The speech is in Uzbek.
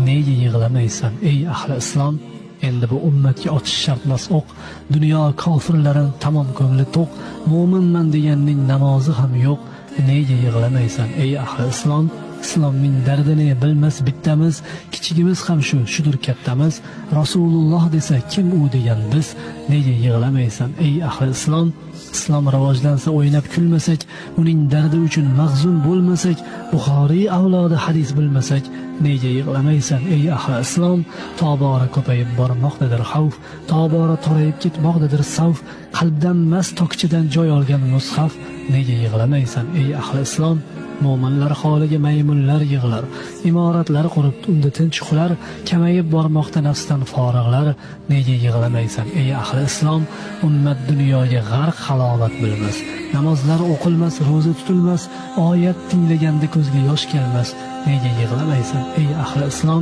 nega yig'lamaysan ey ahli islom? Endi bu ummatga otish shartmas o'q. Dunyo kofirlarin tamom ko'ngli to'q. Mo'minman deganning namozi ham yo'q. Nega yig'lamaysan ey ahli islom? Islomning dardini bilmas bittamiz, kichigimiz ham shudir kattamiz. Rasululloh desa kim u degan biz. Nega yig'lamaysan ey ahli islom? Islom rivojlansa o'ynab kulmasak, uning dardi uchun mahzun bo'lmasak, Buxoriy avlodi hadis bilmasak, nega yig'lamaysan ey ahli islom? Tobora ko'payib bormoqdadir xavf, tobora torayib ketmoqdadir savf, qalbdan mast tokchidan joy olgan mushaf. Nega yig'lamaysan ey ahli islom? Mo'minlar holiga maymunlar yig'lar, imoratlar qurib unda tinch uxlar, kamayib bormoqda nafsdan forig'lar. Nega yig'lamaysan ey ahli islom? Ummat dunyoga g'arq halovat bilmas, namozlar o'qilmas, ro'za tutilmas, oyat tinglaganda ko'zga yosh kelmas. Nega yig'lamaysan ey ahli islom?